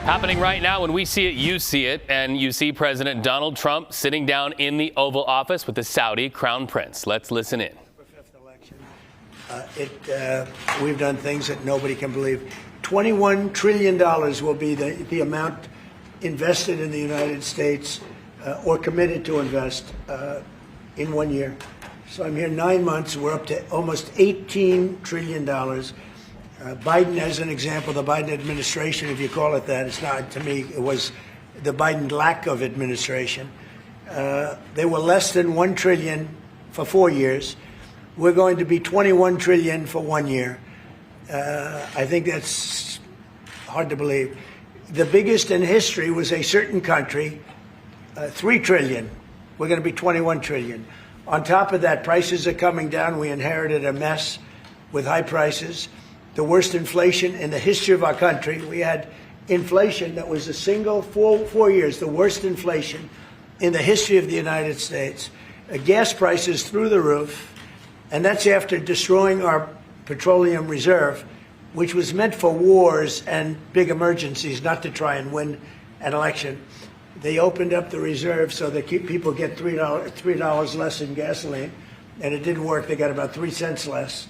Happening right now, when we see it, you see it, and you see President Donald Trump sitting down in the Oval Office with the Saudi Crown Prince. Let's listen in. We've done things that nobody can believe. $21 trillion will be the amount invested in the United States or committed to invest in 1 year. So I'm here 9 months. We're up to almost $18 trillion. Biden, as an example, the Biden administration, if you call it that, it's not to me, it was the Biden lack of administration. They were less than $1 trillion for 4 years. We're going to be $21 trillion for 1 year. I think that's hard to believe. The biggest in history was a certain country, $3 trillion. We're going to be $21 trillion. On top of that, prices are coming down. We inherited a mess with high prices. The worst inflation in the history of our country. We had inflation that was a single 4 years, the worst inflation in the history of the United States. Gas prices through the roof, and that's after destroying our petroleum reserve, which was meant for wars and big emergencies, not to try and win an election. They opened up the reserve so that people get $3 less in gasoline, and it didn't work. They got about 3 cents less.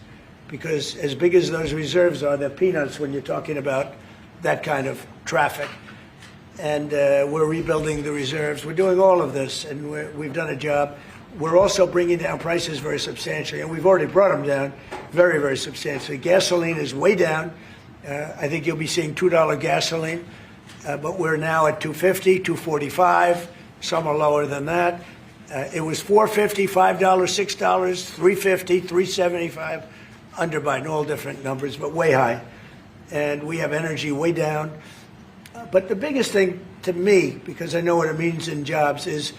Because as big as those reserves are, they're peanuts when you're talking about that kind of traffic. And we're rebuilding the reserves. We're doing all of this, and we've done a job. We're also bringing down prices very substantially, and we've already brought them down very, very substantially. Gasoline is way down. I think you'll be seeing $2 gasoline, but we're now at $2.50, $2.45. Some are lower than that. It was $4.50, $5, $6, $3.50, $3.75. Under Biden, all different numbers, but way high. And we have energy way down. But the biggest thing to me, because I know what it means in jobs, is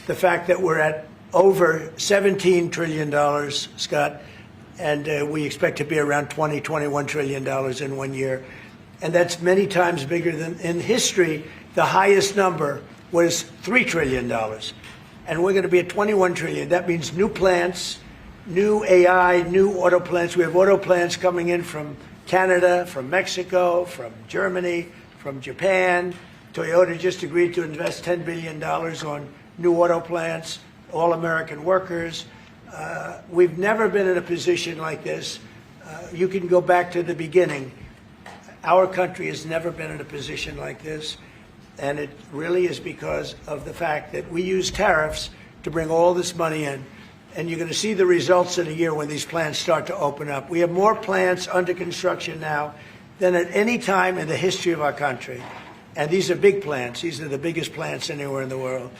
the fact that we're at over $17 trillion, Scott, and we expect to be around $21 trillion in 1 year. And that's many times bigger than in history. The highest number was $3 trillion. And we're going to be at $21 trillion. That means new plants, new AI, new auto plants. We have auto plants coming in from Canada, from Mexico, from Germany, from Japan. Toyota just agreed to invest $10 billion on new auto plants, all American workers. We've never been in a position like this. You can go back to the beginning. Our country has never been in a position like this. And it really is because of the fact that we use tariffs to bring all this money in. And you're going to see the results in a year when these plants start to open up. We have more plants under construction now than at any time in the history of our country. And these are big plants. These are the biggest plants anywhere in the world.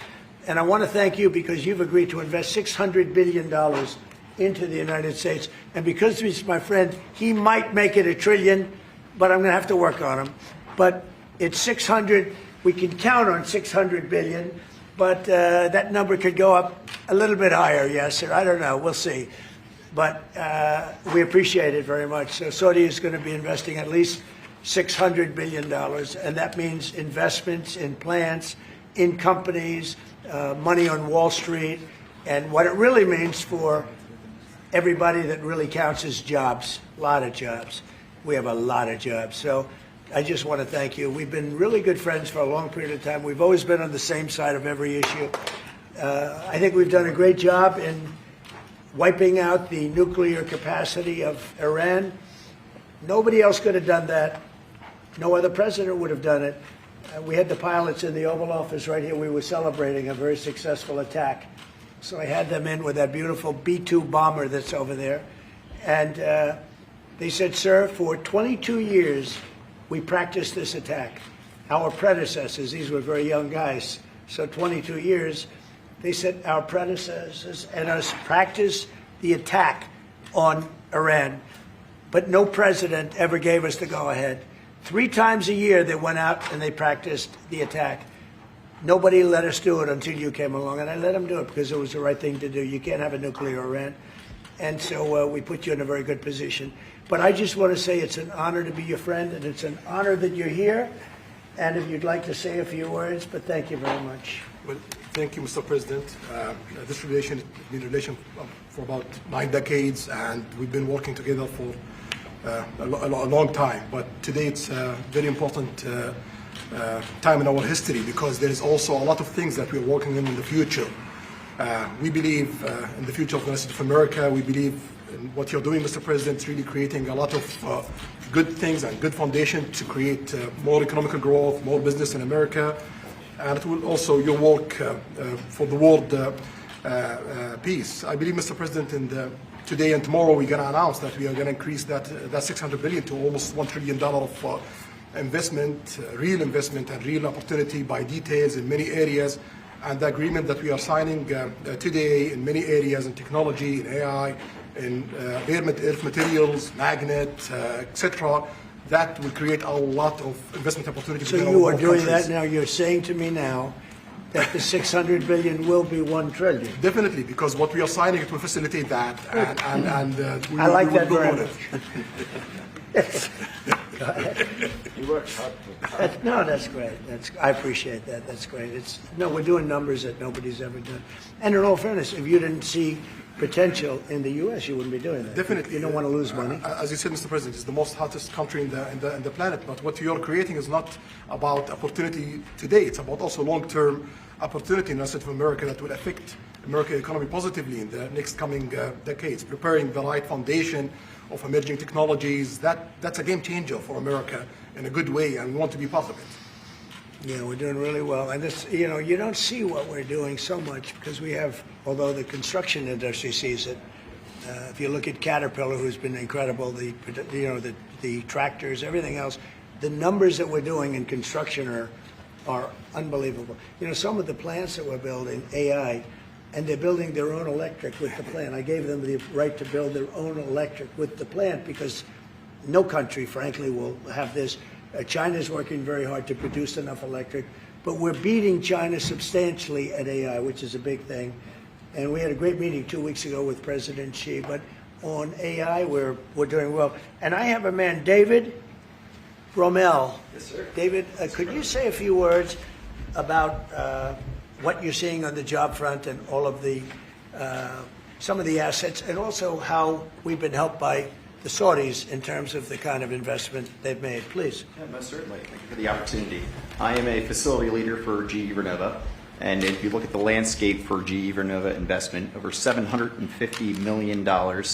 And I want to thank you because you've agreed to invest $600 billion into the United States. And because he's my friend, he might make it $1 trillion, but I'm going to have to work on him. But it's 600. We can count on 600 billion. But that number could go up a little bit higher, yes, or I don't know. We'll see. But we appreciate it very much. So Saudi is going to be investing at least $600 billion, and that means investments in plants, in companies, money on Wall Street. And what it really means for everybody that really counts is jobs, a lot of jobs. We have a lot of jobs. So I just want to thank you. We've been really good friends for a long period of time. We've always been on the same side of every issue. I think we've done a great job in wiping out the nuclear capacity of Iran. Nobody else could have done that. No other president would have done it. We had the pilots in the Oval Office right here. We were celebrating a very successful attack. So I had them in with that beautiful B-2 bomber that's over there. And they said, sir, for 22 years, we practiced this attack. Our predecessors, these were very young guys, so 22 years, they said our predecessors and us practiced the attack on Iran, but no president ever gave us the go-ahead. 3 times a year they went out and they practiced the attack. Nobody let us do it until you came along, and I let them do it because it was the right thing to do. You can't have a nuclear Iran. And so we put you in a very good position. But I just want to say it's an honor to be your friend, and it's an honor that you're here. And if you'd like to say a few words, but thank you very much. Well, thank you, Mr. President. This relation has been a relation for about 9 decades, and we've been working together for a long time. But today it's very important time in our history, because there is also a lot of things that we're working on in the future. We believe in the future of the United States of America. We believe in what you're doing, Mr. President, really creating a lot of good things and good foundation to create more economic growth, more business in America. And it will also your work for the world peace. I believe, Mr. President, today and tomorrow we're going to announce that we are going to increase that $600 billion to almost $1 trillion of investment, real investment and real opportunity by details in many areas. And the agreement that we are signing today in many areas in technology, in AI, in earth materials, magnet, etc., that will create a lot of investment opportunities. So you are doing that now. You're saying to me now that the $600 billion will be $1 trillion. Definitely, because what we are signing, it will facilitate that, and I like that very much. Go ahead. You worked hard. No, that's great. I appreciate that. That's great. We're doing numbers that nobody's ever done. And in all fairness, if you didn't see potential in the U.S., you wouldn't be doing that. Definitely. You don't want to lose money. As you said, Mr. President, it's the most hottest country in the planet. But what you're creating is not about opportunity today. It's about also long-term opportunity in the United States of America that will affect American economy positively in the next coming decades. Preparing the right foundation of emerging technologies, that's a game changer for America in a good way, and we want to be part of it. Yeah, we're doing really well. And this, you don't see what we're doing so much because we have, although the construction industry sees it. If you look at Caterpillar, who's been incredible, the tractors, everything else, the numbers that we're doing in construction are unbelievable. Some of the plants that we're building, AI, and they're building their own electric with the plant. I gave them the right to build their own electric with the plant because no country, frankly, will have this. China's working very hard to produce enough electric, but we're beating China substantially at AI, which is a big thing. And we had a great meeting 2 weeks ago with President Xi, but on AI, we're doing well. And I have a man, David Rommel. Yes, sir. David, could you say a few words about what you're seeing on the job front and all of the some of the assets, and also how we've been helped by the Saudis in terms of the kind of investment they've made? Please. Yeah, most certainly. Thank you for the opportunity. I am a facility leader for GE Vernova, and if you look at the landscape for GE Vernova investment, over $750 million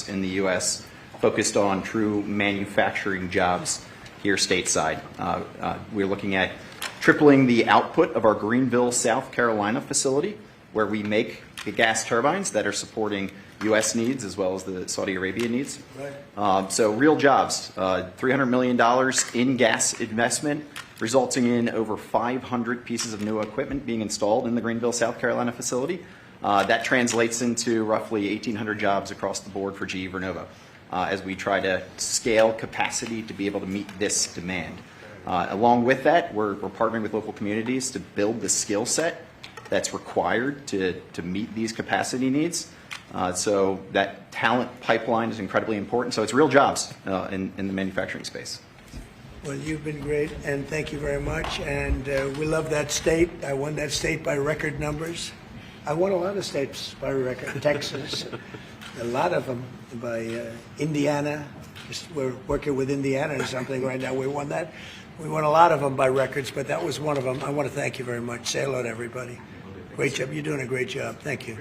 in the U.S. focused on true manufacturing jobs here stateside. We're looking at tripling the output of our Greenville, South Carolina facility, where we make the gas turbines that are supporting U.S. needs as well as the Saudi Arabia needs. Right. So real jobs, $300 million in gas investment, resulting in over 500 pieces of new equipment being installed in the Greenville, South Carolina facility. That translates into roughly 1,800 jobs across the board for GE Vernova as we try to scale capacity to be able to meet this demand. Along with that, we're partnering with local communities to build the skill set that's required to meet these capacity needs. So that talent pipeline is incredibly important. So it's real jobs in the manufacturing space. Well, you've been great, and thank you very much. And we love that state. I won that state by record numbers. I won a lot of states by record. Texas, a lot of them by Indiana. We're working with Indiana or something right now. We won that. We won a lot of them by records, but that was one of them. I want to thank you very much. Say hello to everybody. Great job. You're doing a great job. Thank you.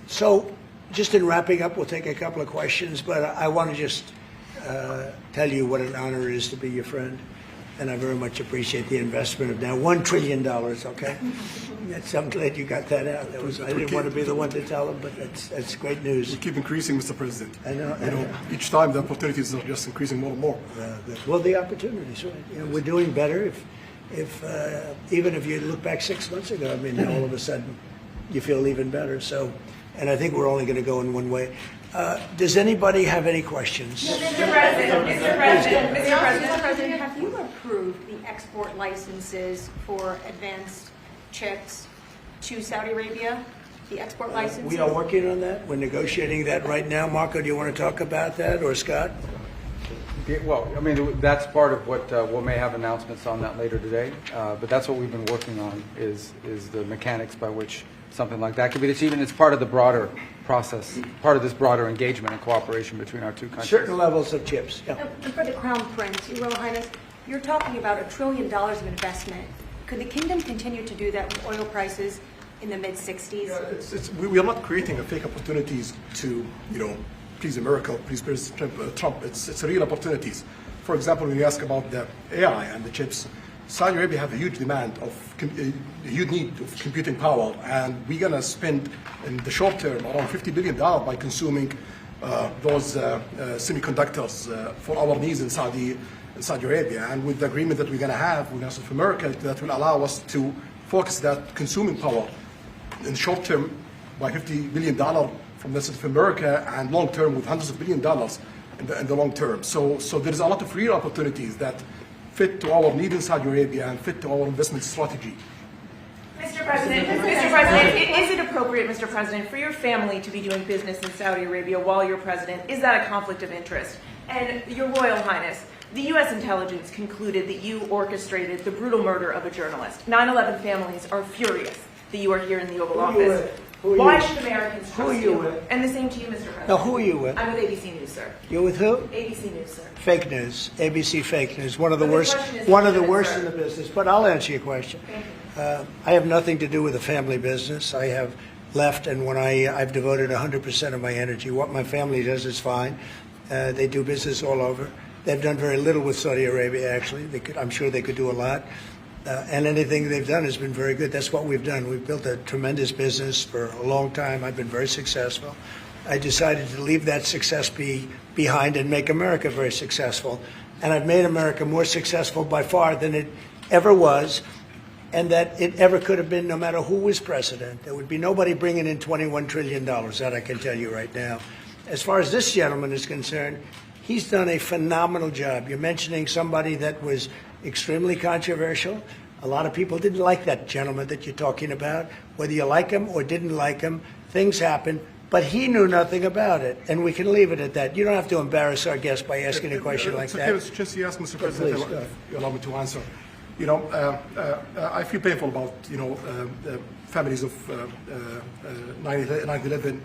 So just in wrapping up, we'll take a couple of questions, but I want to just tell you what an honor it is to be your friend. And I very much appreciate the investment of now $1 trillion, okay? I'm glad you got that out. I didn't want to be the one to tell them, but that's great news. We keep increasing, Mr. President. I know. Each time the opportunities are just increasing more and more. Well, the opportunities, right? We're doing better. If even if you look back 6 months ago, I mean, all of a sudden you feel even better. So, and I think we're only going to go in one way. Does anybody have any questions? Mr. President, have you approved the export licenses for advanced chips to Saudi Arabia? The export licenses? We are working on that. We're negotiating that right now. Marco, do you want to talk about that, or Scott? Yeah, well, I mean, that's part of what we may have announcements on that later today. But that's what we've been working on is the mechanics by which something like that could be achieved. And it's part of the broader process, part of this broader engagement and cooperation between our two countries. Certain levels of chips. Yeah. And for the Crown Prince, Your Royal Highness, You're talking about $1 trillion of investment. Could the kingdom continue to do that with oil prices in the mid-60s? We are not creating a fake opportunities to, please America, please President Trump. It's real opportunities. For example, when you ask about the AI and the chips, Saudi Arabia have a huge demand a huge need of computing power, and we're going to spend in the short term around $50 billion by consuming those semiconductors for our needs in Saudi Arabia. And with the agreement that we're going to have with North America, that will allow us to focus that consuming power in the short term by $50 billion from North America, and long term with hundreds of billions of dollars in the long term. So there's a lot of real opportunities that fit to our need in Saudi Arabia and fit to our investment strategy. Mr. President, is it appropriate, Mr. President, for your family to be doing business in Saudi Arabia while you're president? Is that a conflict of interest? And Your Royal Highness, the U.S. intelligence concluded that you orchestrated the brutal murder of a journalist. 9/11 families are furious that you are here in the Oval Office. Why should Americans trust you? And the same to you, Mr. President. Now, who are you with? I'm with ABC News, sir. You're with who? ABC News, sir. Fake news, ABC fake news, one of the But the worst, question is one of the legitimate, worst sir. in the business. But I'll answer your question. I have nothing to do with the family business. I have left, and when I've devoted 100% of my energy. What my family does is fine. They do business all over. They've done very little with Saudi Arabia, actually. I'm sure they could do a lot. And anything they've done has been very good. That's what we've done. We've built a tremendous business for a long time. I've been very successful. I decided to leave that success behind and make America very successful. And I've made America more successful by far than it ever was, and that it ever could have been, no matter who was president. There would be nobody bringing in $21 trillion, that I can tell you right now. As far as this gentleman is concerned, he's done a phenomenal job. You're mentioning somebody that was extremely controversial. A lot of people didn't like that gentleman that you're talking about. Whether you like him or didn't like him, things happen. But he knew nothing about it, and we can leave it at that. You don't have to embarrass our guest by asking a question like that. Since you asked, Mr. President, Please, if you allow me to answer. I feel painful about families of 9/11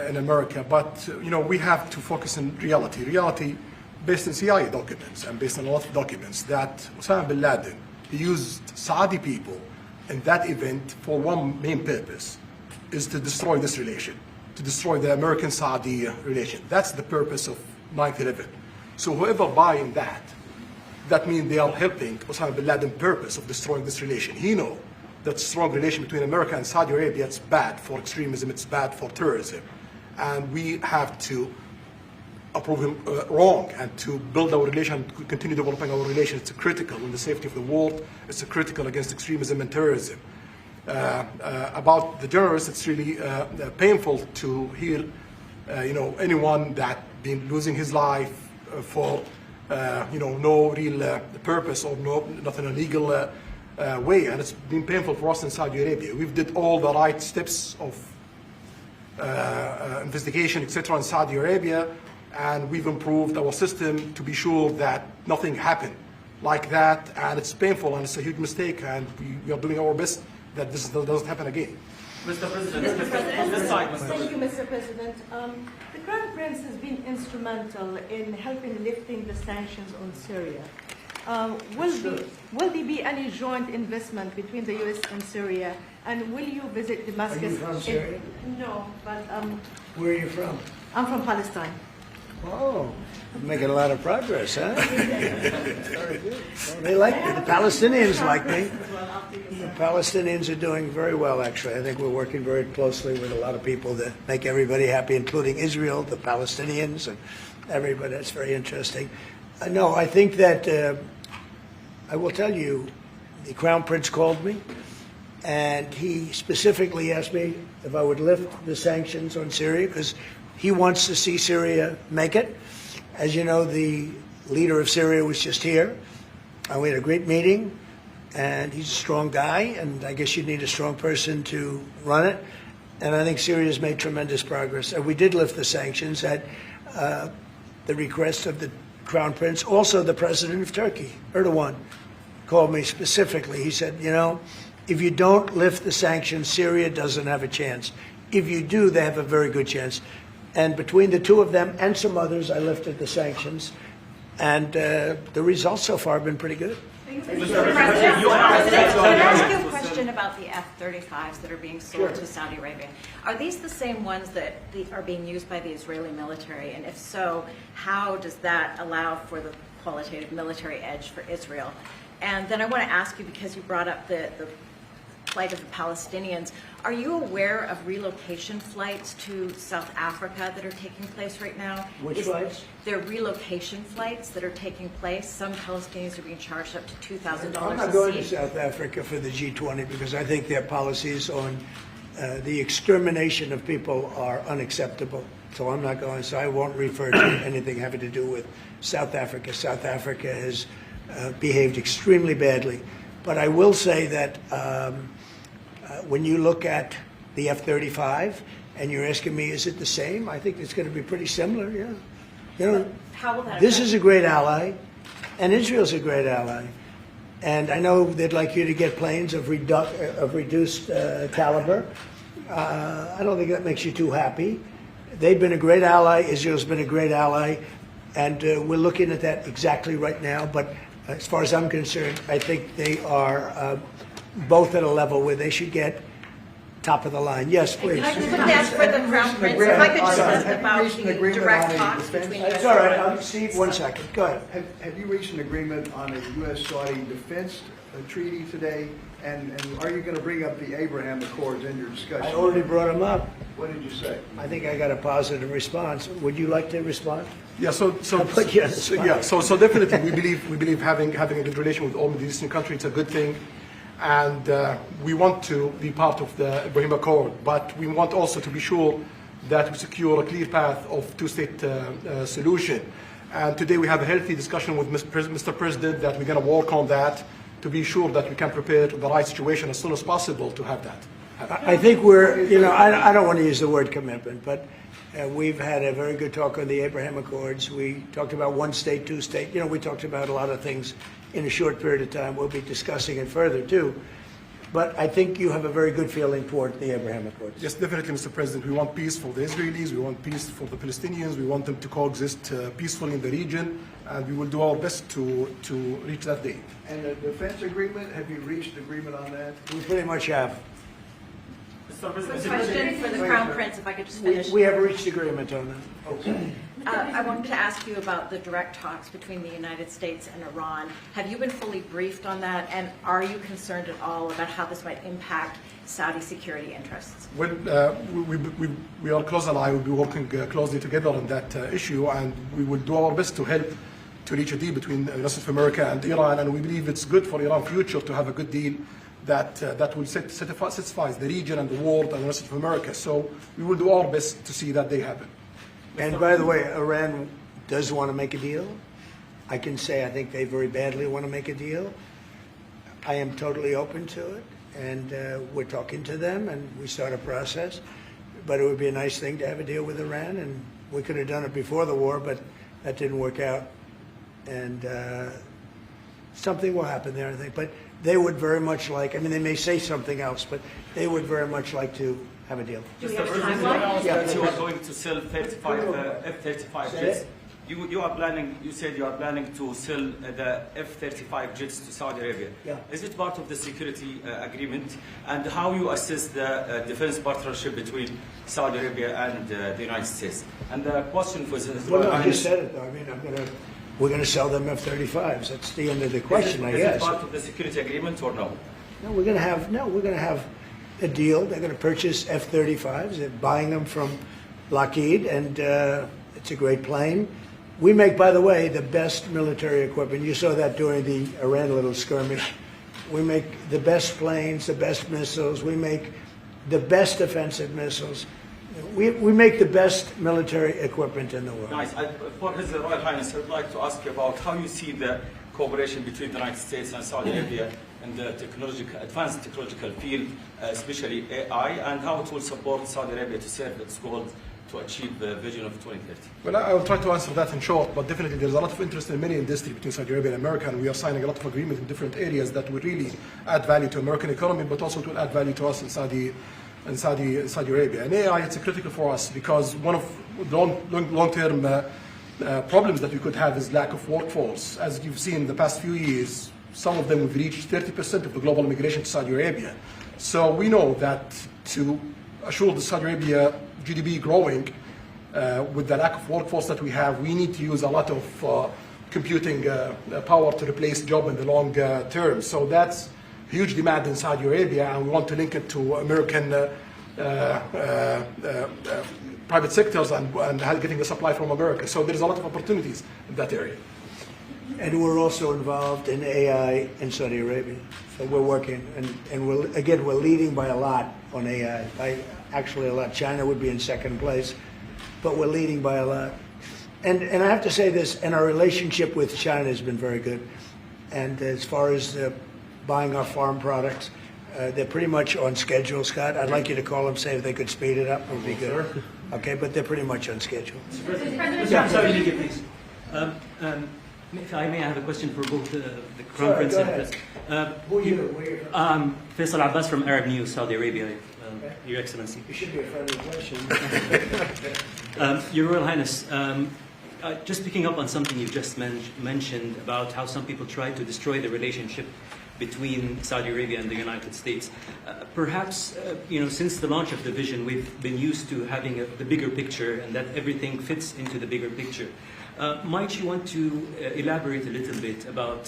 in America, but we have to focus on reality. Reality based on CIA documents and based on a lot of documents that Osama bin Laden used Saudi people in that event for one main purpose, is to destroy this relation, to destroy the American-Saudi relation. That's the purpose of 9/11. So whoever buying that means they are helping Osama bin Laden's purpose of destroying this relation. He knows that strong relation between America and Saudi Arabia, it's bad for extremism, it's bad for terrorism. And we have to approve him wrong and to build our relation, continue developing our relation. It's critical in the safety of the world. It's critical against extremism and terrorism. About the journalists, it's really painful to hear, anyone that been losing his life for, no real purpose or not in a legal way. And it's been painful for us in Saudi Arabia. We've did all the right steps of investigation, etc. in Saudi Arabia, and we've improved our system to be sure that nothing happened like that. And it's painful and it's a huge mistake, and we are doing our best that this doesn't happen again. Mr. President, this side, Mr. Thank you, President. Mr. President. The Crown Prince has been instrumental in helping lifting the sanctions on Syria. Will there be any joint investment between the U.S. and Syria? And will you visit Damascus? Are you from Syria? No, but Where are you from? I'm from Palestine. Oh, you're making a lot of progress, huh? Very good. Well, they like me. The Palestinians like me. The Palestinians are doing very well, actually. I think we're working very closely with a lot of people that make everybody happy, including Israel, the Palestinians, and everybody. That's very interesting. No, I think that I will tell you, the Crown Prince called me, and he specifically asked me if I would lift the sanctions on Syria, because he wants to see Syria make it. As you know, the leader of Syria was just here, and we had a great meeting, and he's a strong guy, and I guess you need a strong person to run it. And I think Syria's made tremendous progress. And we did lift the sanctions at the request of the Crown Prince. Also, the president of Turkey, Erdogan, called me specifically. He said, if you don't lift the sanctions, Syria doesn't have a chance. If you do, they have a very good chance. And between the two of them and some others, I lifted the sanctions. And the results so far have been pretty good. President, can I ask you a question about the F-35s that are being sold to Saudi Arabia? Are these the same ones that are being used by the Israeli military? And if so, how does that allow for the qualitative military edge for Israel? And then I want to ask you, because you brought up the plight of the Palestinians, are you aware of relocation flights to South Africa that are taking place right now? Which flights? There are relocation flights that are taking place. Some Palestinians are being charged up to $2,000 I'm not a going to seat. South Africa for the G20 because I think their policies on the extermination of people are unacceptable. So I'm not going. So I won't refer to anything having to do with South Africa. South Africa has behaved extremely badly. But I will say that when you look at the F-35 and you're asking me, is it the same? I think it's going to be pretty similar, yeah. You know, How will that this affect- is a great ally, and Israel's a great ally. And I know they'd like you to get planes of reduced caliber. I don't think that makes you too happy. They've been a great ally. Israel's been a great ally. And we're looking at that exactly right now. But as far as I'm concerned, I think they are both at a level where they should get top of the line. Yes, please. Can I just quickly ask for the Crown Prince, if I could just ask about reached an the agreement direct on a talks defense- between It's U.S. all right. Steve, 1 second. Go ahead. Have you reached an agreement on a U.S.-Saudi defense treaty today? And are you going to bring up the Abraham Accords in your discussion? I already brought them up. What did you say? I think I got a positive response. Would you like to respond? Yeah, so put you on the spot. yeah, so definitely we believe having a good relation with all Middle Eastern countries is a good thing, and we want to be part of the Ibrahim Accord, but we want also to be sure that we secure a clear path of two-state solution. And today we have a healthy discussion with Mr. President that we're going to work on that to be sure that we can prepare the right situation as soon as possible to have that. I think we're, you know, I don't want to use the word commitment, but we've had a very good talk on the Abraham Accords. We talked about one state, two state. You know, we talked about a lot of things in a short period of time. We'll be discussing it further, too. But I think you have a very good feeling toward the Abraham Accords. Yes, definitely, Mr. President. We want peace for the Israelis. We want peace for the Palestinians. We want them to coexist peacefully in the region, and we will do our best to reach that day. And the defense agreement, have you reached agreement on that? We pretty much have. Mr. President, Question for the Crown Prince, if I could just finish. We have reached agreement on that. Okay. I wanted to ask you about the direct talks between the United States and Iran. Have you been fully briefed on that, and are you concerned at all about how this might impact Saudi security interests? Well, we are close ally. We'll be working closely together on that issue, and we will do our best to help to reach a deal between the United States of America and Iran. And we believe it's good for Iran's future to have a good deal that will satisfy the region and the world and the United States of America. So we will do our best to see that day happen. And by the way, Iran does want to make a deal. I can say I think they very badly want to make a deal. I am totally open to it, and we're talking to them, and we start a process. But it would be a nice thing to have a deal with Iran, and we could have done it before the war, but that didn't work out. And something will happen there, I think. But they would very much like, I mean, they may say something else, but they would very much like to have a deal. Do we Mr. have a President, timeline? announced Yeah. that you are going to sell 35 F-35 Say jets. it. You are planning. You said you are planning to sell the F-35 jets to Saudi Arabia. Yeah. Is it part of the security agreement? And how you assess the defense partnership between Saudi Arabia and the United States? And the question for the Well, no, I just said it, though. I mean, we're going to sell them F-35s. That's the end of the question, I Is guess. it part of the security agreement or no? No, we're going to have a deal. They're going to purchase F-35s. They're buying them from Lockheed, and it's a great plane. We make, by the way, the best military equipment. You saw that during the Iran little skirmish. We make the best planes, the best missiles. We make the best offensive missiles. We make the best military equipment in the world. Nice. For His Royal Highness, I'd like to ask you about how you see the cooperation between the United States and Saudi Arabia in the advanced technological field, especially AI, and how it will support Saudi Arabia to serve its goals to achieve the vision of 2030. Well, I will try to answer that in short, but definitely there's a lot of interest in many industries between Saudi Arabia and America, and we are signing a lot of agreements in different areas that will really add value to American economy, but also to add value to us in Saudi Arabia. And AI, it's critical for us because one of the long-term problems that we could have is lack of workforce. As you've seen in the past few years, some of them have reached 30% of the global migration to Saudi Arabia. So we know that to assure the Saudi Arabia GDP growing, with the lack of workforce that we have, we need to use a lot of computing power to replace job in the long term. So that's huge demand in Saudi Arabia, and we want to link it to American private sectors and getting the supply from America. So there's a lot of opportunities in that area. And we're also involved in AI in Saudi Arabia. So we're working, and we're leading by a lot on AI. Actually a lot. China would be in second place, but we're leading by a lot. And I have to say this, and our relationship with China has been very good. And as far as buying our farm products, they're pretty much on schedule, Scott. I'd like you to call them, say if they could speed it up, it would be good. Okay, but they're pretty much on schedule. Sorry, please. If I may, I have a question for both the Crown Prince and President. Who are you? Faisal Abbas from Arab News, Saudi Arabia, Your Excellency. You should be a friendly question. Your Royal Highness, just picking up on something you just mentioned about how some people try to destroy the relationship between Saudi Arabia and the United States. Perhaps, since the launch of the vision, we've been used to having the bigger picture and that everything fits into the bigger picture. Might you want to elaborate a little bit about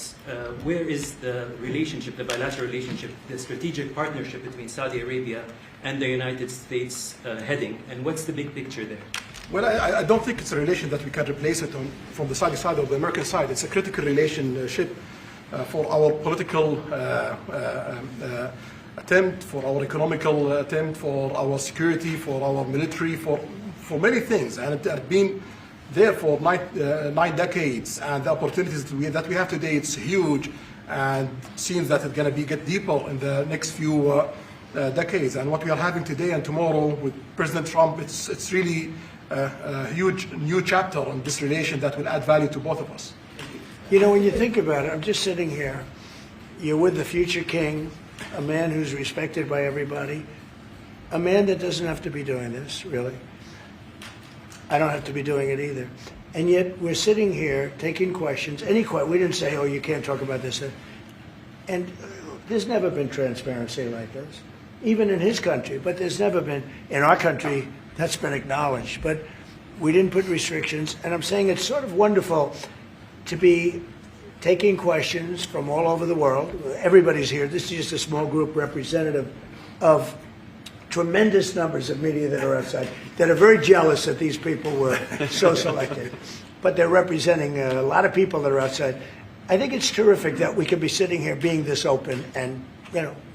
where is the relationship, the bilateral relationship, the strategic partnership between Saudi Arabia and the United States heading, and what's the big picture there? Well, I don't think it's a relation that we can replace it from the Saudi side or the American side. It's a critical relationship for our political attempt, for our economical attempt, for our security, for our military, for many things. And it has been there for 9 decades, and the opportunities that we have today, it's huge, and it seems that it's going to get deeper in the next few decades. And what we are having today and tomorrow with President Trump, it's really a huge new chapter in this relation that will add value to both of us. When you think about it, I'm just sitting here. You're with the future king, a man who's respected by everybody, a man that doesn't have to be doing this, really. I don't have to be doing it either. And yet we're sitting here taking questions, we didn't say, oh, you can't talk about this. And there's never been transparency like this, even in his country, but there's never been, in our country, that's been acknowledged. But we didn't put restrictions, and I'm saying it's sort of wonderful to be taking questions from all over the world. Everybody's here. This is just a small group representative of tremendous numbers of media that are outside, that are very jealous that these people were so selected. But they're representing a lot of people that are outside. I think it's terrific that we can be sitting here being this open, and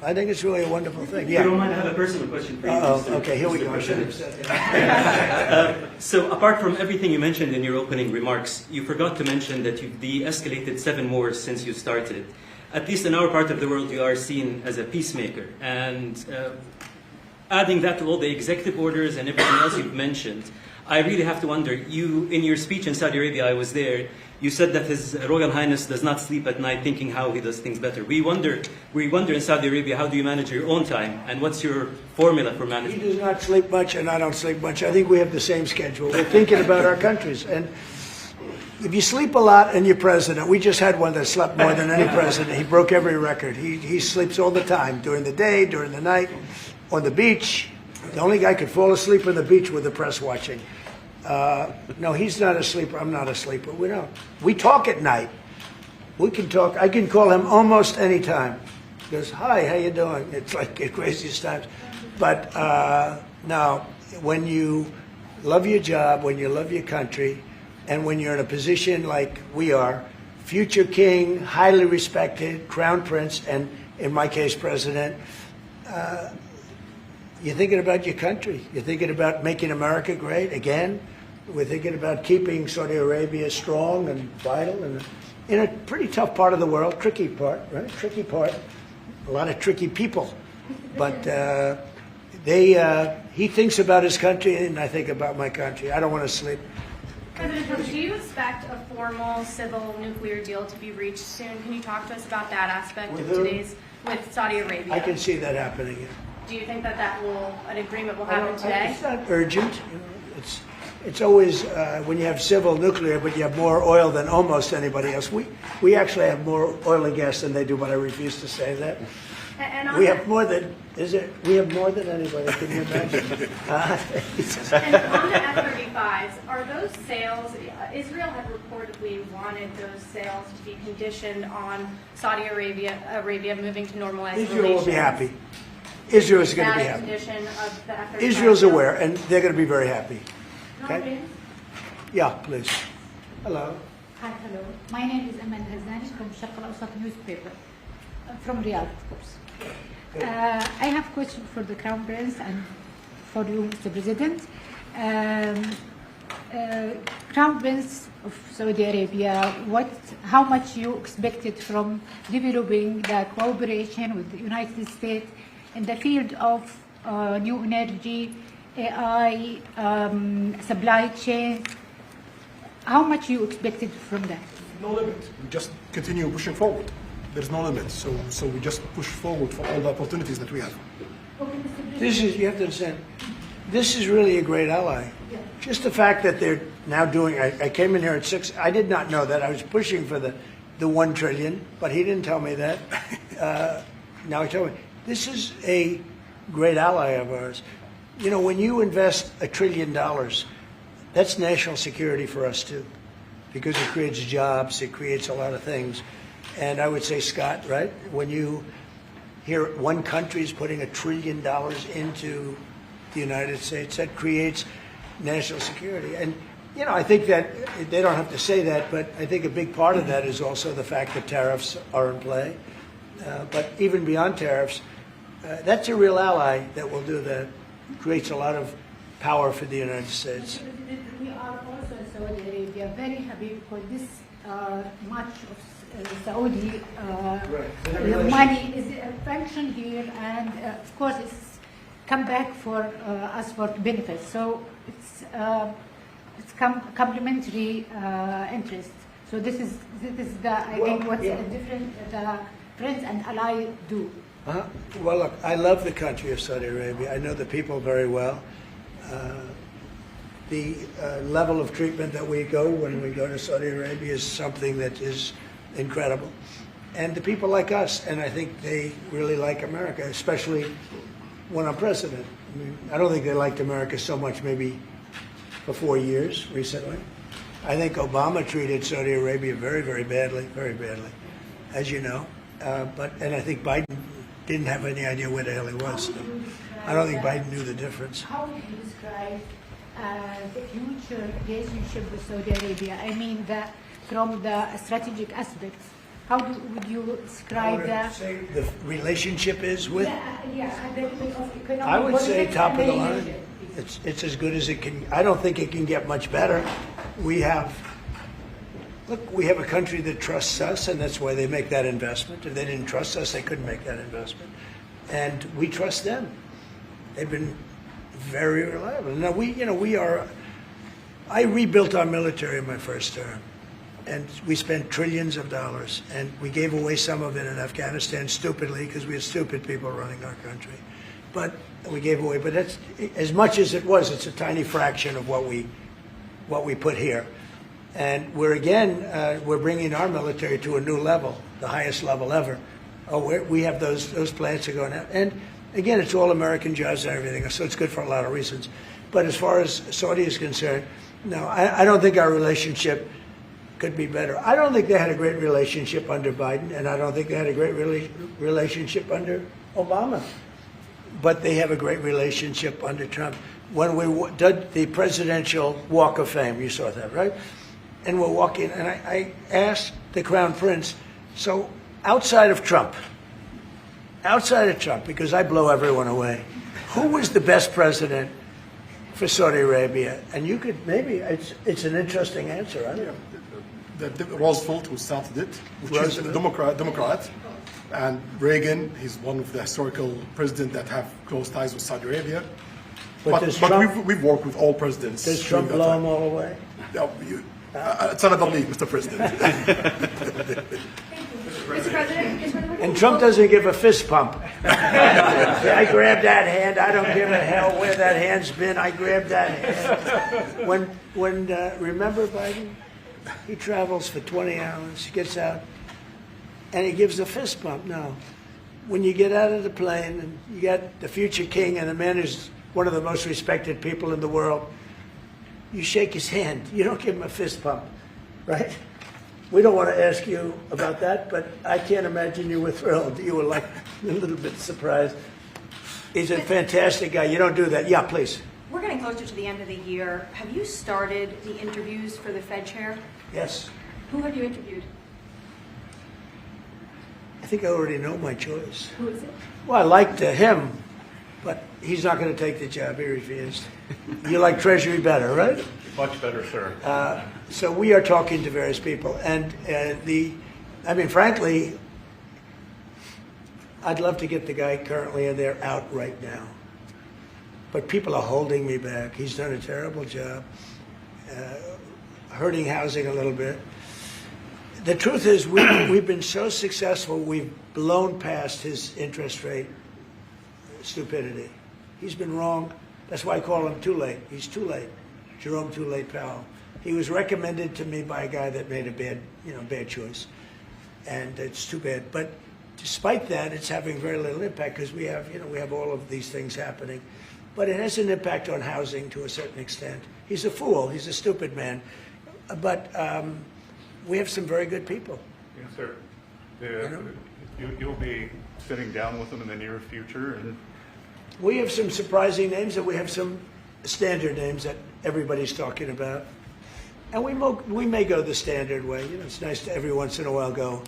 I think it's really a wonderful thing. Yeah. If you don't mind, I have a personal question for you. Okay, here we go. I should have said that. So apart from everything you mentioned in your opening remarks, you forgot to mention that you've de-escalated 7 wars since you started. At least in our part of the world, you are seen as a peacemaker. And adding that to all the executive orders and everything else you've mentioned, I really have to wonder, in your speech in Saudi Arabia, I was there, you said that His Royal Highness does not sleep at night thinking how he does things better. We wonder in Saudi Arabia, how do you manage your own time, and what's your formula for management? He does not sleep much, and I don't sleep much. I think we have the same schedule. We're thinking about our countries. And if you sleep a lot and you're president, we just had one that slept more than any president. He broke every record. He sleeps all the time, during the day, during the night, on the beach. The only guy could fall asleep on the beach with the press watching. No, he's not a sleeper. I'm not a sleeper. We don't. We talk at night. We can talk. I can call him almost any time. He goes, hi, how you doing? It's like the craziest times. But now, when you love your job, when you love your country, and when you're in a position like we are, future king, highly respected, crown prince, and in my case, president, you're thinking about your country. You're thinking about making America great again. We're thinking about keeping Saudi Arabia strong and vital, and in a pretty tough part of the world, tricky part, right? Tricky part, a lot of tricky people. But he thinks about his country, and I think about my country. I don't want to sleep. President Trump, do you expect a formal civil nuclear deal to be reached soon? Can you talk to us about that aspect With of who? today's with Saudi Arabia? I can see that happening. Do you think that an agreement will happen today? It's not urgent. it's always when you have civil nuclear, but you have more oil than almost anybody else. We actually have more oil and gas than they do, but I refuse to say that. And We have more than we have more than anybody. Can you imagine? And on the F-35s, are those sales? Israel had reportedly wanted those sales to be conditioned on Saudi Arabia moving to normalized Israel relations. will be happy. Israel is going to That be a happy. condition of the F-35? Israel's aware, and they're going to be very happy. Okay? Yeah, please. Hello. Hi, hello. My name is Amal Hazani from Sharq al-Awsat newspaper, from Riyadh, of course. I have a question for the Crown Prince and for you, Mr. President. Crown Prince of Saudi Arabia, how much you expected from developing the cooperation with the United States in the field of new energy, AI, supply chain? How much you expected from that? No limit. We just continue pushing forward. There's no limit. So we just push forward for all the opportunities that we have. This is, you have to understand, this is really a great ally. Just the fact that they're now doing, I came in here at 6, I did not know that. I was pushing for the 1 trillion, but he didn't tell me that. Now he told me. This is a great ally of ours. You know, when you invest $1 trillion, that's national security for us too, because it creates jobs, it creates a lot of things. And I would say, Scott, right, when you hear one country is putting $1 trillion into the United States, that creates national security. And, you know, I think that they don't have to say that, but I think a big part of that is also the fact that tariffs are in play. But even beyond tariffs, that's a real ally that will do that. Creates a lot of power for the United States. We are also in Saudi Arabia very happy for this much of Saudi money is a function here, and of course it's come back for us for benefits. So it's complementary interest. So this is the I think what's the different the friends and ally do. Well, look, I love the country of Saudi Arabia. I know the people very well. The level of treatment that we go when we go to Saudi Arabia is something that is incredible. And the people like us, and I think they really like America, especially when I'm president. I mean, I don't think they liked America so much maybe for 4 years recently. I think Obama treated Saudi Arabia very, very badly, as you know. And I think Biden didn't have any idea where the hell he was. So I don't think Biden knew the difference. How would you describe the future relationship with Saudi Arabia? I mean, from the strategic aspects, how would you describe the relationship is with? I would say top of the line. It's as good as it can. I don't think it can get much better. We have a country that trusts us, and that's why they make that investment. If they didn't trust us, they couldn't make that investment. And we trust them. They've been very reliable. Now I rebuilt our military in my first term, and we spent trillions of dollars, and we gave away some of it in Afghanistan stupidly because we had stupid people running our country. But we gave away. But that's as much as it was. It's a tiny fraction of what we put here. And we're bringing our military to a new level, the highest level ever. We have those plants are going out. And again, it's all American jobs and everything, so it's good for a lot of reasons. But as far as Saudi is concerned, no, I don't think our relationship could be better. I don't think they had a great relationship under Biden, and I don't think they had a great relationship under Obama. But they have a great relationship under Trump. When we did the Presidential Walk of Fame, you saw that, right? And we're walking, and I asked the Crown Prince, so outside of Trump, because I blow everyone away, who was the best president for Saudi Arabia? And you could maybe, it's an interesting answer. I don't know. Roosevelt, who started it, which is a Democrat, and Reagan, he's one of the historical presidents that have close ties with Saudi Arabia. But we've worked with all presidents. Does Trump blow them all away? No, it's another league, Mr. President. Mr. President, And Trump doesn't give a fist pump. Yeah, I grabbed that hand. I don't give a hell where that hand's been. I grabbed that hand. Remember Biden? He travels for 20 hours, gets out, and he gives a fist bump. No. When you get out of the plane and you got the future king and the man who's one of the most respected people in the world, you shake his hand. You don't give him a fist bump, right? We don't want to ask you about that, but I can't imagine you were thrilled. You were like a little bit surprised. He's a fantastic guy. You don't do that. Yeah, please. We're getting closer to the end of the year. Have you started the interviews for the Fed chair? Yes. Who have you interviewed? I think I already know my choice. Who is it? Well, I liked him, but he's not going to take the job. He refused. You like Treasury better, right? Much better, sir. So we are talking to various people. And frankly, I'd love to get the guy currently in there out right now. But people are holding me back. He's done a terrible job, hurting housing a little bit. The truth is, we've been so successful, we've blown past his interest rate stupidity. He's been wrong. That's why I call him too late. He's too late. Jerome Too Late Powell. He was recommended to me by a guy that made a bad choice. And it's too bad. But despite that, it's having very little impact because we have all of these things happening. But it has an impact on housing to a certain extent. He's a fool. He's a stupid man. But we have some very good people. Yes, sir. You'll be sitting down with them in the near future. And we have some surprising names, and we have some standard names that everybody's talking about. And we may go the standard way. It's nice to every once in a while go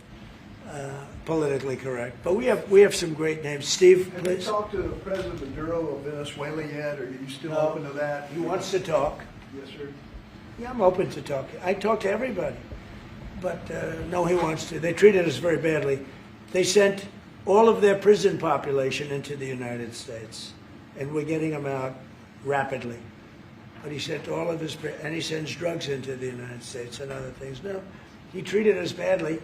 politically correct. But we have some great names. Steve, Have please. you talked to President Maduro of Venezuela yet? Or are you still open to that? He wants to talk. Yes, sir. Yeah, I'm open to talk. I talk to everybody. But no, he wants to. They treated us very badly. They sent all of their prison population into the United States, and we're getting them out rapidly. But he sent all of his, and he sends drugs into the United States and other things. No, he treated us badly.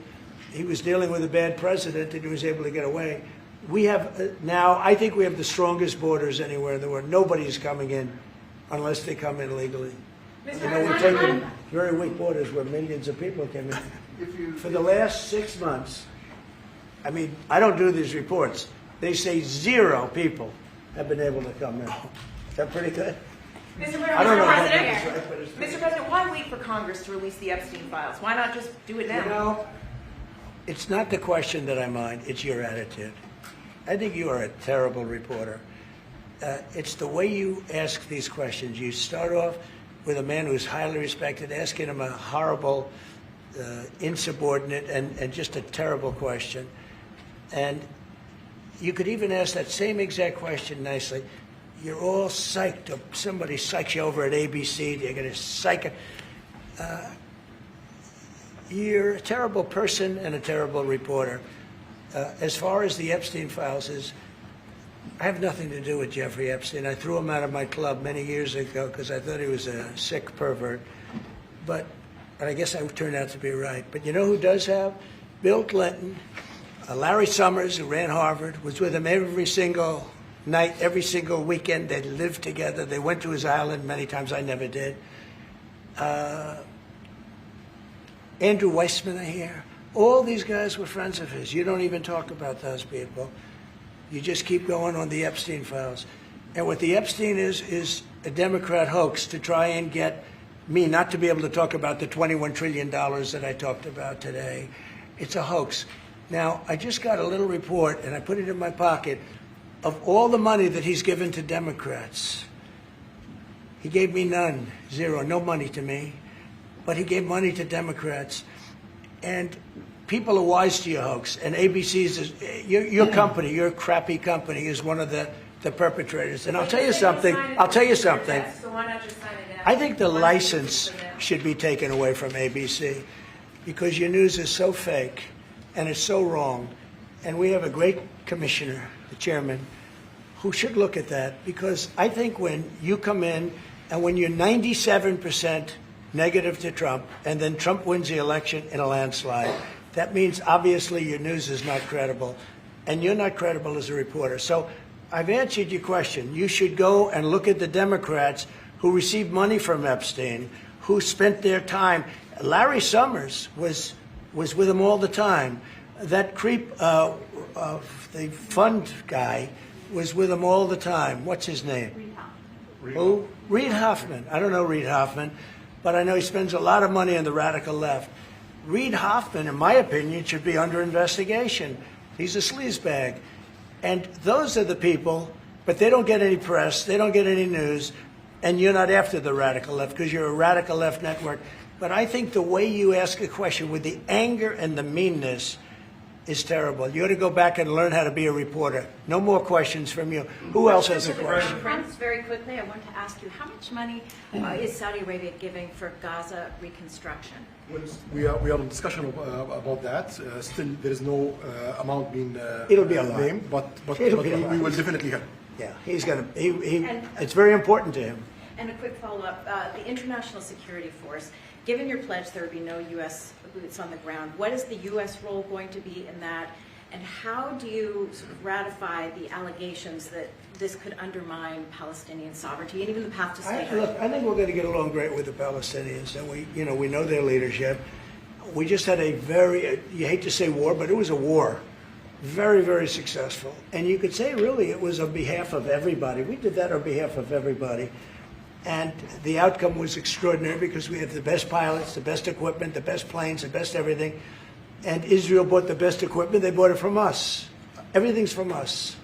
He was dealing with a bad president, and he was able to get away. We have now, I think we have the strongest borders anywhere in the world. Nobody's coming in unless they come in legally. We've taken very weak borders where millions of people came in. For the last 6 months, I don't do these reports. They say 0 people have been able to come in. Is that pretty good? Mr. President, why wait for Congress to release the Epstein files? Why not just do it now? It's not the question that I mind. It's your attitude. I think you are a terrible reporter. It's the way you ask these questions. You start off with a man who's highly respected, asking him a horrible, insubordinate, and just a terrible question. And you could even ask that same exact question nicely. You're all psyched up. Somebody psychs you over at ABC. They're going to psych. You're a terrible person and a terrible reporter. As far as the Epstein files is, I have nothing to do with Jeffrey Epstein. I threw him out of my club many years ago because I thought he was a sick pervert. But I guess I turned out to be right. But you know who does have? Bill Clinton, Larry Summers, who ran Harvard, was with him every single night, every single weekend. They lived together. They went to his island many times. I never did. Andrew Weissman, I hear. All these guys were friends of his. You don't even talk about those people. You just keep going on the Epstein files. And what the Epstein is a Democrat hoax to try and get me not to be able to talk about the $21 trillion that I talked about today. It's a hoax. Now, I just got a little report, and I put it in my pocket, of all the money that he's given to Democrats. He gave me none, 0, no money to me. But he gave money to Democrats. And people are wise to your hoax. And ABC's, your company, your crappy company, is one of the perpetrators. And I'll tell you something. I think the license should be taken away from ABC because your news is so fake and it's so wrong. And we have a great commissioner, the chairman, who should look at that because I think when you come in and when you're 97% negative to Trump and then Trump wins the election in a landslide, that means obviously your news is not credible. and you're not credible as a reporter. So I've answered your question. You should go and look at the Democrats who received money from Epstein, who spent their time. Larry Summers was with him all the time. That creep, the fund guy, was with him all the time. What's his name? Who? Reid Hoffman. I don't know Reid Hoffman, but I know he spends a lot of money on the radical left. Reid Hoffman, in my opinion, should be under investigation. He's a sleazebag. And those are the people, but they don't get any press, they don't get any news, and you're not after the radical left because you're a radical left network. But I think the way you ask a question with the anger and the meanness is terrible. You ought to go back and learn how to be a reporter. No more questions from you. Who else has a question? Prince, very quickly, I want to ask you, how much money is Saudi Arabia giving for Gaza reconstruction? We are in discussion about that. Still, there is no amount being It'll be a lot. named, but we will definitely help. Yeah, he's going to. It's very important to him. And a quick follow-up: the International Security Force. Given your pledge, there would be no U.S. boots on the ground. What is the U.S. role going to be in that? And how do you sort of ratify the allegations that this could undermine Palestinian sovereignty and even the path to statehood? Look, I think we're going to get along great with the Palestinians, and we know their leadership. We just had a very, you hate to say war, but it was a war. Very, very successful. And you could say, really, it was on behalf of everybody. We did that on behalf of everybody. And the outcome was extraordinary because we had the best pilots, the best equipment, the best planes, the best everything. And Israel bought the best equipment. They bought it from us. Everything's from us.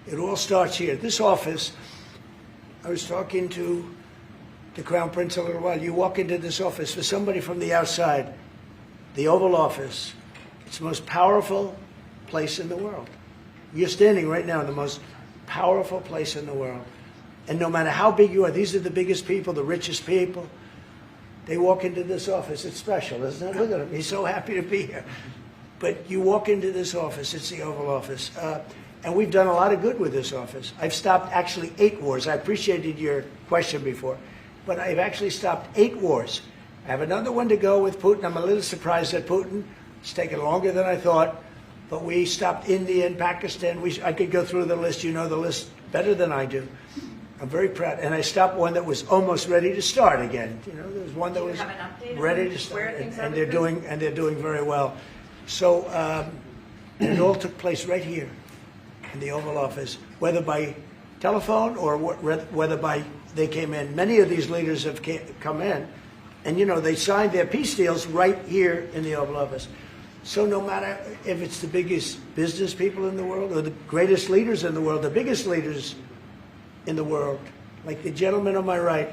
It all starts here. This office, I was talking to the Crown Prince a little while. You walk into this office, for somebody from the outside, the Oval Office, it's the most powerful place in the world. You're standing right now in the most powerful place in the world. And no matter how big you are, these are the biggest people, the richest people. They walk into this office. It's special, isn't it? Look at him. He's so happy to be here. But you walk into this office. It's the Oval Office. And we've done a lot of good with this office. I've stopped actually 8 wars. I appreciated your question before. But I've actually stopped 8 wars. I have another one to go with Putin. I'm a little surprised at Putin. It's taken longer than I thought. But we stopped India and Pakistan. I could go through the list. You know the list better than I do. I'm very proud. And I stopped one that was almost ready to start again. You know, there was one that was ready to start. And they're doing very well. So and it all took place right here in the Oval Office, whether by telephone or whether by they came in. Many of these leaders have come in, and they signed their peace deals right here in the Oval Office. So no matter if it's the biggest business people in the world or the greatest leaders in the world, the biggest leaders in the world, like the gentleman on my right,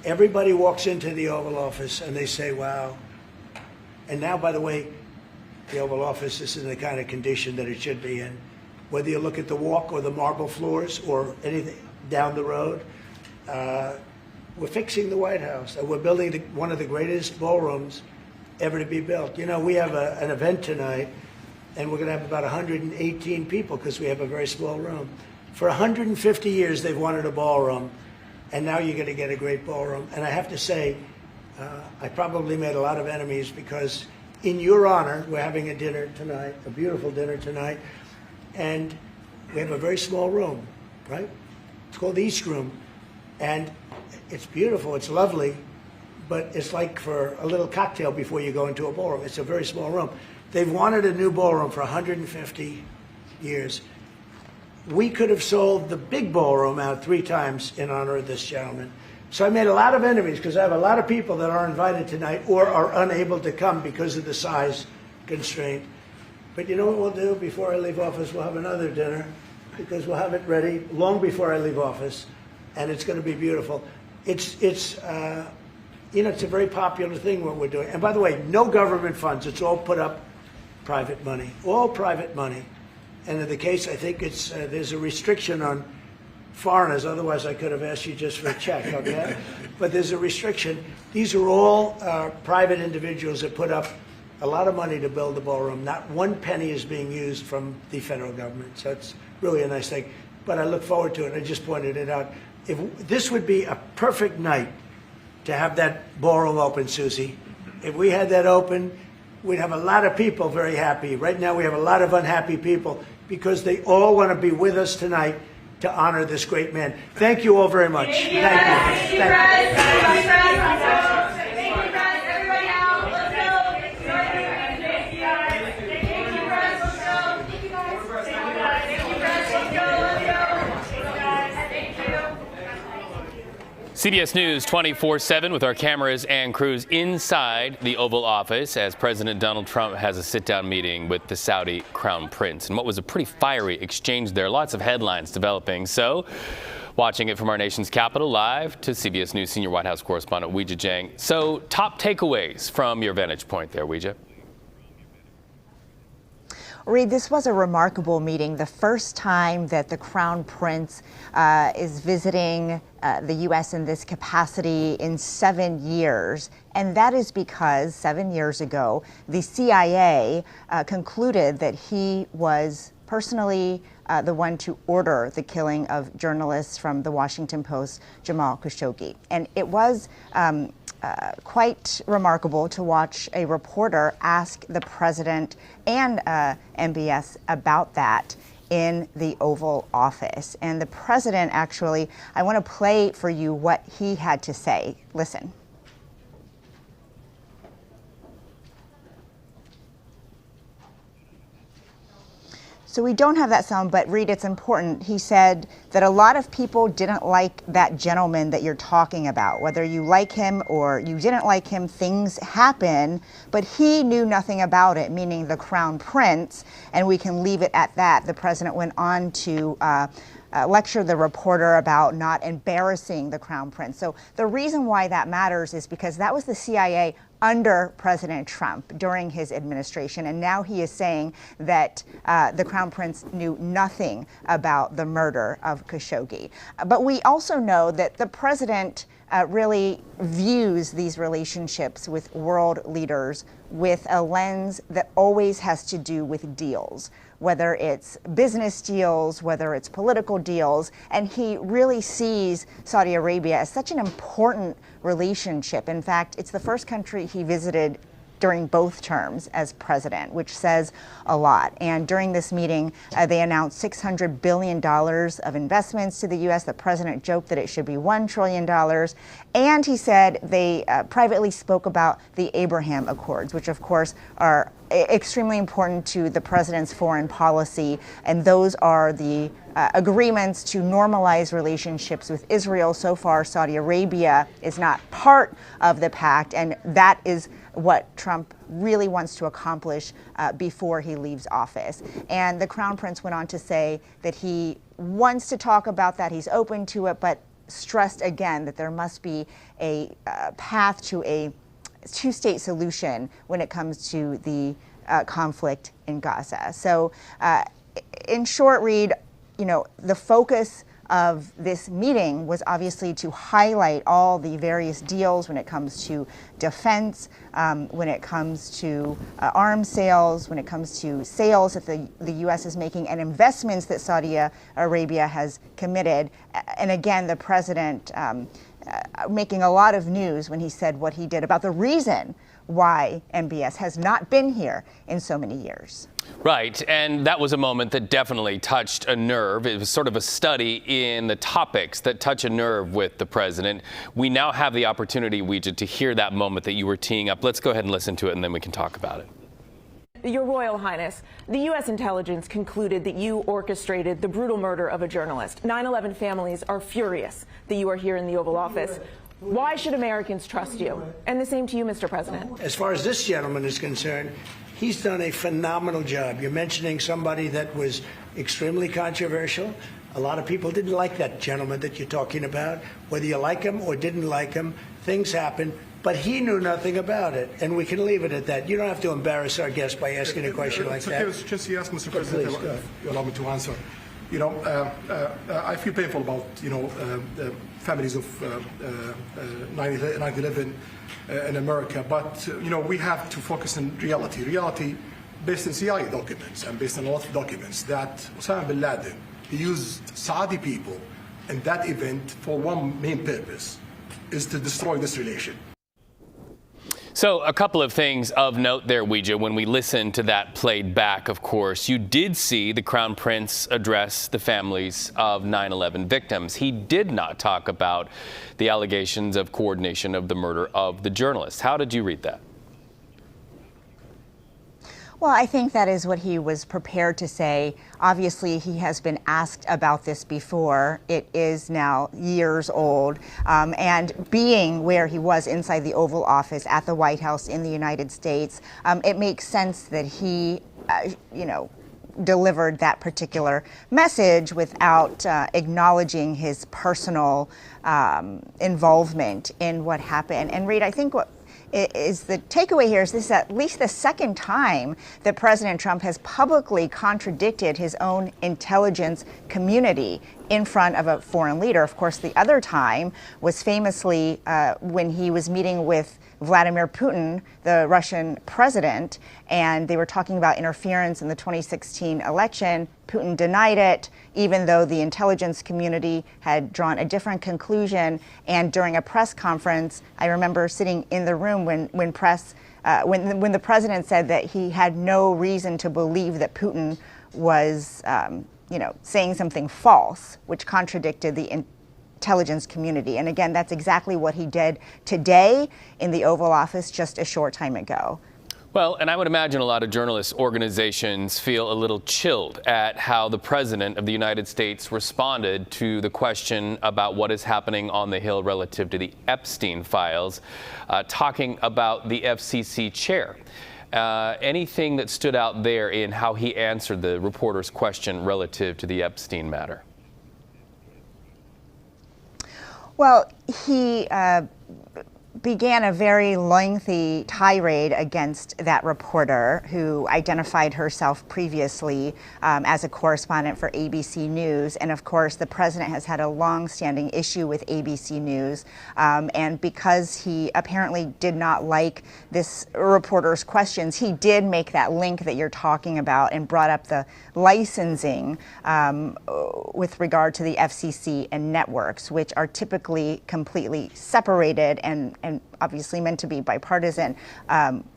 everybody walks into the Oval Office and they say, wow. And now, by the way, the Oval Office is in the kind of condition that it should be in. Whether you look at the walk or the marble floors or anything down the road, we're fixing the White House. We're building one of the greatest ballrooms ever to be built. We have an event tonight, and we're going to have about 118 people because we have a very small room. For 150 years, they've wanted a ballroom, and now you're going to get a great ballroom. And I have to say, I probably made a lot of enemies because in your honor, we're having a dinner tonight, a beautiful dinner tonight, and we have a very small room, right? It's called the East Room, and it's beautiful, it's lovely, but it's like for a little cocktail before you go into a ballroom. It's a very small room. They've wanted a new ballroom for 150 years. We could have sold the big ballroom out 3 times in honor of this gentleman. So I made a lot of enemies because I have a lot of people that are invited tonight or are unable to come because of the size constraint. But you know what we'll do before I leave office? We'll have another dinner because we'll have it ready long before I leave office, and it's going to be beautiful. It's a very popular thing what we're doing. And by the way, no government funds. It's all put up private money, all private money. And in the case, I think there's a restriction on foreigners. Otherwise, I could have asked you just for a check, okay? But there's a restriction. These are all private individuals that put up a lot of money to build the ballroom. Not one penny is being used from the federal government. So it's really a nice thing. But I look forward to it. I just pointed it out. This would be a perfect night to have that ballroom open, Susie. If we had that open, we'd have a lot of people very happy. Right now we have a lot of unhappy people because they all want to be with us tonight to honor this great man. Thank you all very much. Thank you. Thank you. CBS News 24/7 with our cameras and crews inside the Oval Office as President Donald Trump has a sit-down meeting with the Saudi Crown Prince. And what was a pretty fiery exchange there. Lots of headlines developing. So, watching it from our nation's capital live to CBS News senior White House correspondent Weijia Jiang. So, top takeaways from your vantage point there, Weijia. Reed, this was a remarkable meeting. The first time that the Crown Prince is visiting the U.S. in this capacity in 7 years. And that is because 7 years ago, the CIA concluded that he was personally the one to order the killing of journalists from the Washington Post, Jamal Khashoggi. And it was quite remarkable to watch a reporter ask the president and MBS about that in the Oval Office. And the president actually, I want to play for you what he had to say. Listen. So we don't have that sound, but Reed, it's important. He said that a lot of people didn't like that gentleman that you're talking about. Whether you like him or you didn't like him, things happen, but he knew nothing about it, meaning the Crown Prince, and we can leave it at that. The president went on to lecture the reporter about not embarrassing the Crown Prince. So the reason why that matters is because that was the CIA under President Trump during his administration, and now he is saying that the Crown Prince knew nothing about the murder of Khashoggi. But we also know that the president really views these relationships with world leaders with a lens that always has to do with deals, whether it's business deals, whether it's political deals, and he really sees Saudi Arabia as such an important relationship. In fact, it's the first country he visited during both terms as president, which says a lot. And during this meeting, they announced $600 billion of investments to the U.S. The president joked that it should be $1 trillion. And he said they privately spoke about the Abraham Accords, which of course are extremely important to the president's foreign policy. And those are the agreements to normalize relationships with Israel. So far, Saudi Arabia is not part of the pact, and that is what Trump really wants to accomplish before he leaves office. And the Crown Prince went on to say that he wants to talk about that, he's open to it, but stressed again that there must be a path to a two-state solution when it comes to the conflict in Gaza. So in short, Reed, you know, the focus of this meeting was obviously to highlight all the various deals when it comes to defense, when it comes to arms sales, when it comes to sales that the U.S. is making, and investments that Saudi Arabia has committed. And again, the president making a lot of news when he said what he did about the reason why MBS has not been here in so many years. Right, and that was a moment that definitely touched a nerve. It was sort of a study in the topics that touch a nerve with the president. We now have the opportunity, Weijia, to hear that moment that you were teeing up. Let's go ahead and listen to it, and then we can talk about it. Your Royal Highness, the U.S. intelligence concluded that you orchestrated the brutal murder of a journalist. 9/11 families are furious that you are here in the Oval Office. Why should Americans trust you? And the same to you, Mr. President. As far as this gentleman is concerned, he's done a phenomenal job. You're mentioning somebody that was extremely controversial. A lot of people didn't like that gentleman that you're talking about. Whether you like him or didn't like him, things happen. But he knew nothing about it, and we can leave it at that. You don't have to embarrass our guest by asking a question like that. It's just you ask, Mr. President, if you allow me to answer. You know, I feel painful about, you know, the families of 9/11 in America, but, you know, we have to focus on reality. Reality based on CIA documents and based on a lot of documents that Osama bin Laden, he used Saudi people in that event for one main purpose, is to destroy this relation. So a couple of things of note there, Weijia. When we listened to that played back, of course, you did see the Crown Prince address the families of 9/11 victims. He did not talk about the allegations of coordination of the murder of the journalist. How did you read that? Well, I think that is what he was prepared to say. Obviously, he has been asked about this before. It is now years old. And being where he was inside the Oval Office at the White House in the United States, it makes sense that he, delivered that particular message without acknowledging his personal involvement in what happened. And Reed, I think what is the takeaway here is this is at least the second time that President Trump has publicly contradicted his own intelligence community in front of a foreign leader. Of course, the other time was famously when he was meeting with Vladimir Putin, the Russian president, and they were talking about interference in the 2016 election. Putin denied it, even though the intelligence community had drawn a different conclusion. And during a press conference, I remember sitting in the room when the president said that he had no reason to believe that Putin was, saying something false, which contradicted the intelligence community. And again, that's exactly what he did today in the Oval Office just a short time ago. Well, and I would imagine a lot of journalist organizations feel a little chilled at how the President of the United States responded to the question about what is happening on the Hill relative to the Epstein files, talking about the FCC chair. Anything that stood out there in how he answered the reporter's question relative to the Epstein matter? Well, he began a very lengthy tirade against that reporter who identified herself previously as a correspondent for ABC News. And of course, the president has had a long-standing issue with ABC News. And because he apparently did not like this reporter's questions, he did make that link that you're talking about and brought up the licensing with regard to the FCC and networks, which are typically completely separated and obviously meant to be bipartisan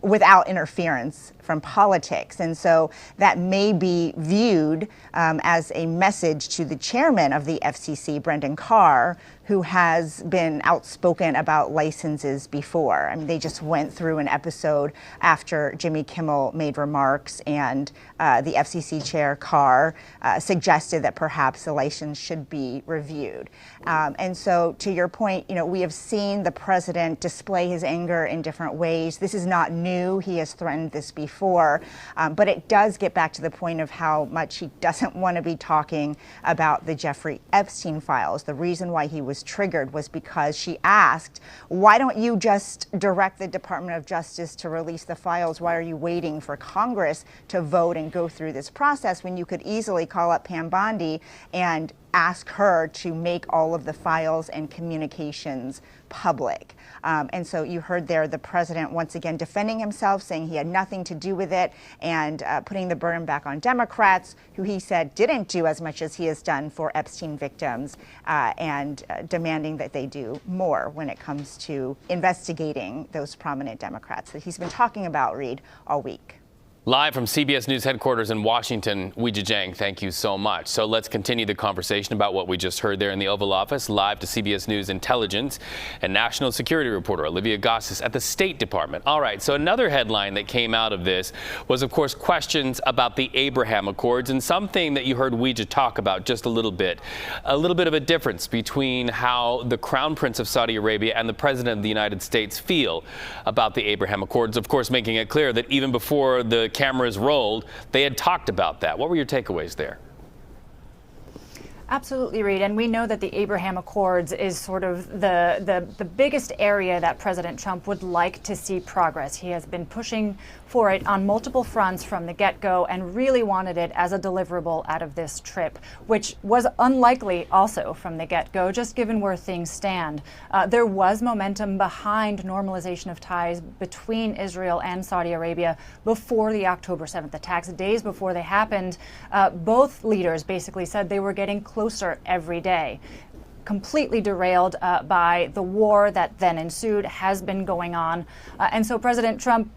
without interference from politics. And so that may be viewed as a message to the chairman of the FCC, Brendan Carr, who has been outspoken about licenses before. I mean, they just went through an episode after Jimmy Kimmel made remarks, and the FCC chair, Carr, suggested that perhaps the license should be reviewed. And so, to your point, we have seen the president display his anger in different ways. This is not new. He has threatened this before. But it does get back to the point of how much he doesn't want to be talking about the Jeffrey Epstein files. The reason why he was triggered was because she asked, why don't you just direct the Department of Justice to release the files? Why are you waiting for Congress to vote and go through this process when you could easily call up Pam Bondi and ask her to make all of the files and communications public? And so you heard there the president once again defending himself, saying he had nothing to do with it, and putting the burden back on Democrats, who he said didn't do as much as he has done for Epstein victims, and demanding that they do more when it comes to investigating those prominent Democrats that he's been talking about, Reed, all week. Live from CBS News headquarters in Washington, Weijia Jiang, thank you so much. So let's continue the conversation about what we just heard there in the Oval Office. Live to CBS News intelligence and national security reporter Olivia at the State Department. All right, so another headline that came out of this was, of course, questions about the Abraham Accords, and something that you heard Weijia talk about just a little bit of a difference between how the Crown Prince of Saudi Arabia and the President of the United States feel about the Abraham Accords, of course, making it clear that even before the cameras rolled, they had talked about that. What were your takeaways there? Absolutely, Reed. And we know that the Abraham Accords is sort of the biggest area that President Trump would like to see progress. He has been pushing for it on multiple fronts from the get-go and really wanted it as a deliverable out of this trip, which was unlikely also from the get-go, just given where things stand. There was momentum behind normalization of ties between Israel and Saudi Arabia before the October 7th attacks. Days before they happened, both leaders basically said they were getting closer every day. completely derailed by the war that then ensued, has been going on. And so President Trump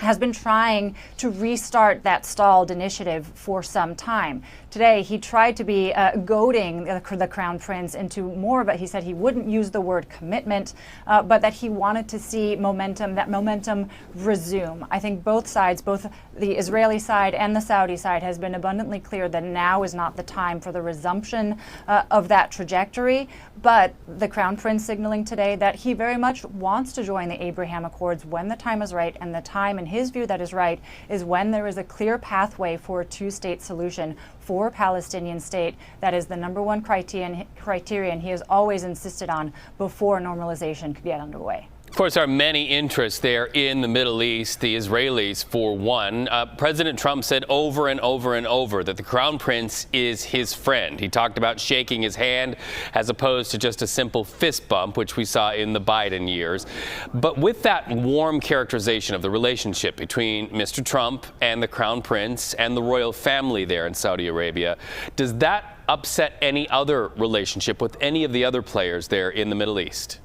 has been trying to restart that stalled initiative for some time. Today, he tried to be goading the Crown Prince into more of it. He said he wouldn't use the word commitment, but that he wanted to see that momentum resume. I think both sides, both the Israeli side and the Saudi side, has been abundantly clear that now is not the time for the resumption of that trajectory. But the Crown Prince signaling today that he very much wants to join the Abraham Accords when the time is right, and the time, in his view, that is right is when there is a clear pathway for a two-state solution for a Palestinian state. That is the number one criterion he has always insisted on before normalization could get underway. Of course, there are many interests there in the Middle East, the Israelis for one. President Trump said over and over and over that the Crown Prince is his friend. He talked about shaking his hand as opposed to just a simple fist bump, which we saw in the Biden years. But with that warm characterization of the relationship between Mr. Trump and the Crown Prince and the royal family there in Saudi Arabia, does that upset any other relationship with any of the other players there in the Middle East?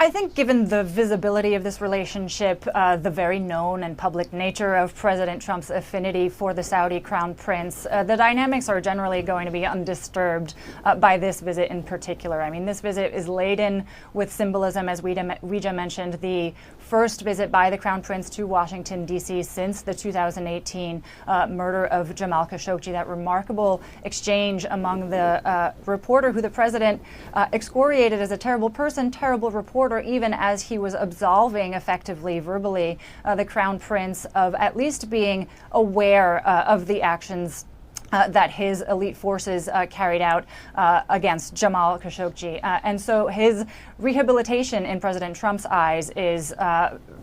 I think given the visibility of this relationship, the very known and public nature of President Trump's affinity for the Saudi Crown Prince, the dynamics are generally going to be undisturbed by this visit in particular. I mean, this visit is laden with symbolism, as Weijia mentioned, the first visit by the Crown Prince to Washington, D.C. since the 2018 murder of Jamal Khashoggi, that remarkable exchange among the reporter who the president excoriated as a terrible person, terrible reporter, even as he was absolving effectively, verbally, the Crown Prince of at least being aware of the actions that his elite forces carried out against Jamal Khashoggi. And so his rehabilitation in President Trump's eyes is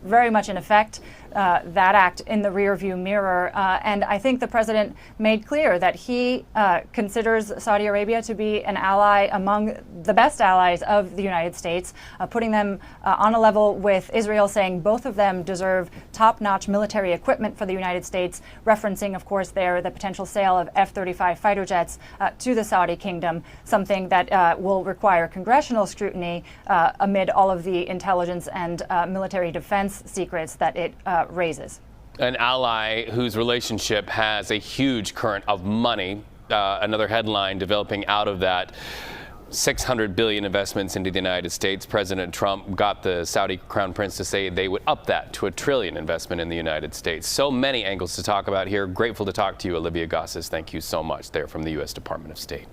very much in effect. That act in the rearview mirror. And I think the president made clear that he considers Saudi Arabia to be an ally among the best allies of the United States, putting them on a level with Israel, saying both of them deserve top-notch military equipment for the United States, referencing, of course, there the potential sale of F-35 fighter jets to the Saudi kingdom, something that will require congressional scrutiny amid all of the intelligence and military defense secrets that it raises. An ally whose relationship has a huge current of money. Another headline developing out of that. $600 billion investments into the United States. President Trump got the Saudi Crown Prince to say they would up that to $1 trillion investment in the United States. So many angles to talk about here. Grateful to talk to you, Olivia Gosses. Thank you so much there from the U.S. Department of State.